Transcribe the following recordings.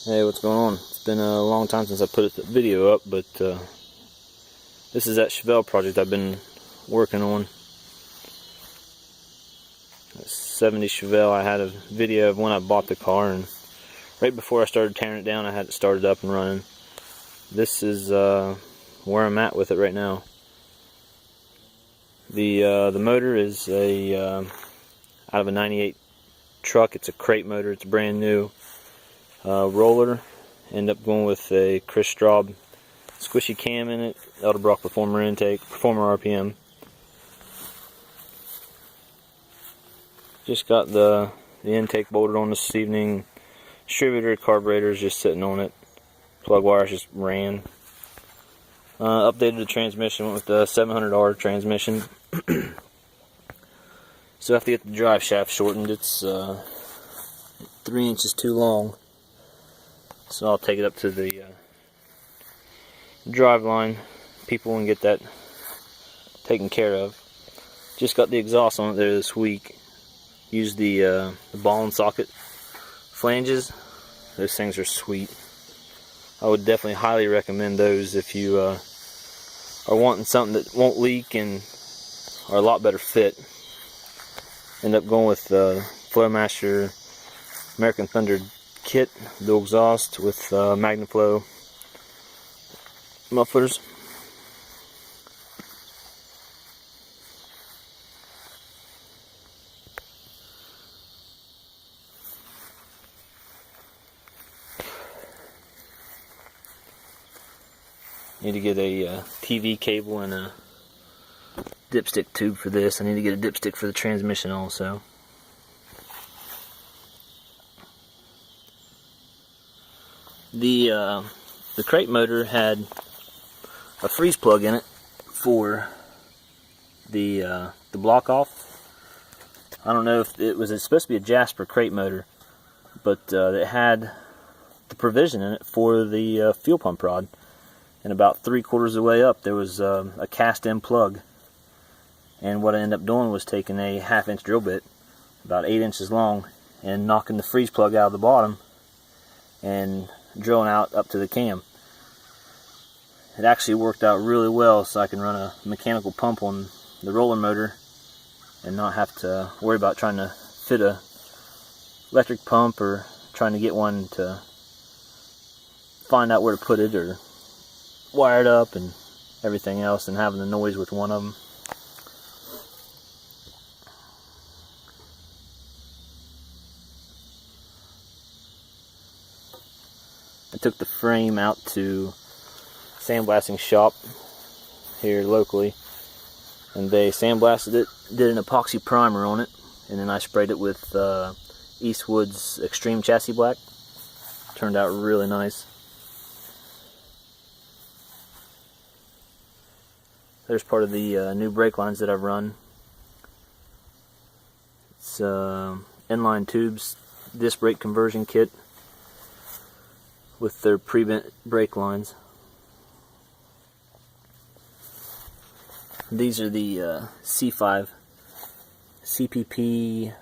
Hey, what's going on? It's been a long time since I put a video up, but this is that Chevelle project I've been working on. That 70 Chevelle. I had a video of when I bought the car, and right before I started tearing it down, I had it started up and running. This is where I'm at with it right now. The motor is out of a '98 truck. It's a crate motor. It's brand new. Roller. End up going with a Chris Straub squishy cam in it, Edelbrock Performer intake, Performer RPM. Just got the intake bolted on this evening. Distributor carburetor is just sitting on it. Plug wires just ran. Updated the transmission, went with the $700 transmission. So I have to get the drive shaft shortened. It's 3 inches too long. So I'll take it up to the drive line people and get that taken care of. Just got the exhaust on it there this week. Used the ball and socket flanges. Those things are sweet. I would definitely highly recommend those if you are wanting something that won't leak and are a lot better fit. End up going with the Flowmaster American Thunder kit, dual exhaust with MagnaFlow mufflers. Need to get a TV cable and a dipstick tube for this. I need to get a dipstick for the transmission also. The crate motor had a freeze plug in it for the block off. I don't know if it's supposed to be a Jasper crate motor, but it had the provision in it for the fuel pump rod. And about 3/4 of the way up, there was a cast-in plug. And what I ended up doing was taking a 1/2 inch drill bit, about 8 inches long, and knocking the freeze plug out of the bottom and drilling out up to the cam. It actually worked out really well, so I can run a mechanical pump on the roller motor and not have to worry about trying to fit a electric pump or trying to get one to find out where to put it or wire it up and everything else, and having the noise with one of them. I took the frame out to sandblasting shop here locally, and they sandblasted it, did an epoxy primer on it, and then I sprayed it with Eastwood's Extreme Chassis Black. Turned out really nice. There's part of the new brake lines that I've run. It's inline tubes disc brake conversion kit with their pre-bent brake lines. These are the C5 CPP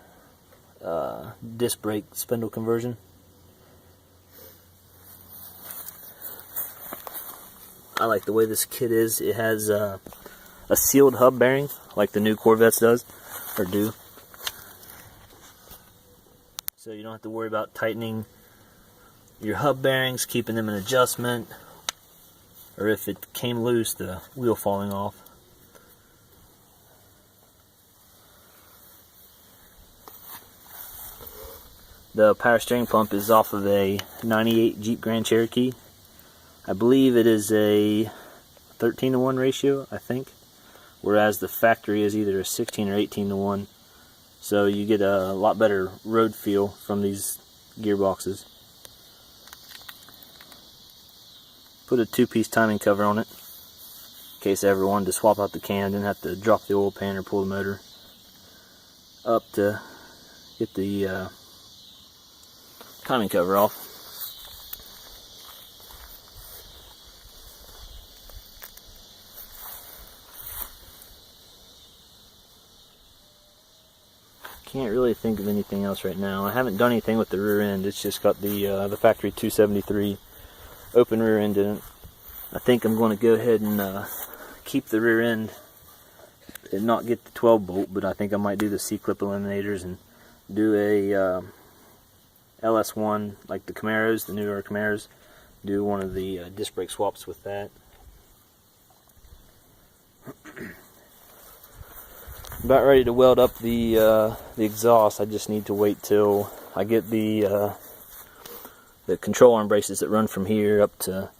disc brake spindle conversion. I like the way this kit is. It has a sealed hub bearing like the new Corvettes do. So you don't have to worry about tightening your hub bearings, keeping them in adjustment, or if it came loose, the wheel falling off. The power steering pump is off of a '98 Jeep Grand Cherokee. I believe it is a 13-to-1 ratio, I think, whereas the factory is either a 16 or 18-to-1. So you get a lot better road feel from these gearboxes. Put a 2-piece timing cover on it in case I ever wanted to swap out the cam, didn't have to drop the oil pan or pull the motor up to get the timing cover off. can't really think of anything else right now. I haven't done anything with the rear end. It's just got the factory 273 open rear end in it. I think I'm going to go ahead and keep the rear end and not get the 12 bolt, but I think I might do the C-clip eliminators and do a LS1 like the Camaros, the newer Camaros. Do one of the disc brake swaps with that. About ready to weld up the exhaust. I just need to wait till I get the control arm braces that run from here up to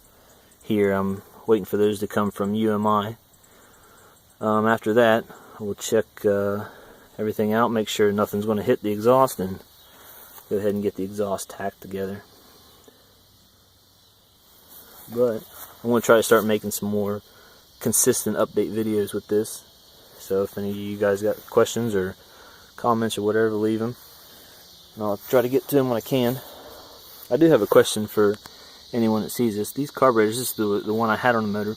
here. I'm waiting for those to come from UMI. After that, we'll check everything out, make sure nothing's going to hit the exhaust, and go ahead and get the exhaust tacked together. But I'm going to try to start making some more consistent update videos with this. So if any of you guys got questions or comments or whatever, leave them. And I'll try to get to them when I can. I do have a question for anyone that sees this. These carburetors, this is the one I had on the motor.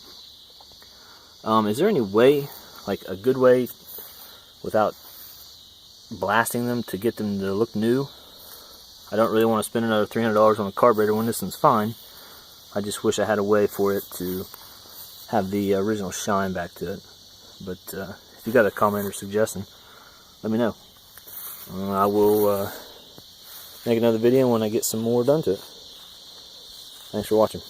Is there any way, like a good way, without blasting them to get them to look new? I don't really want to spend another $300 on a carburetor when this one's fine. I just wish I had a way for it to have the original shine back to it. But if you got a comment or suggestion, let me know. I will make another video when I get some more done to it. Thanks for watching.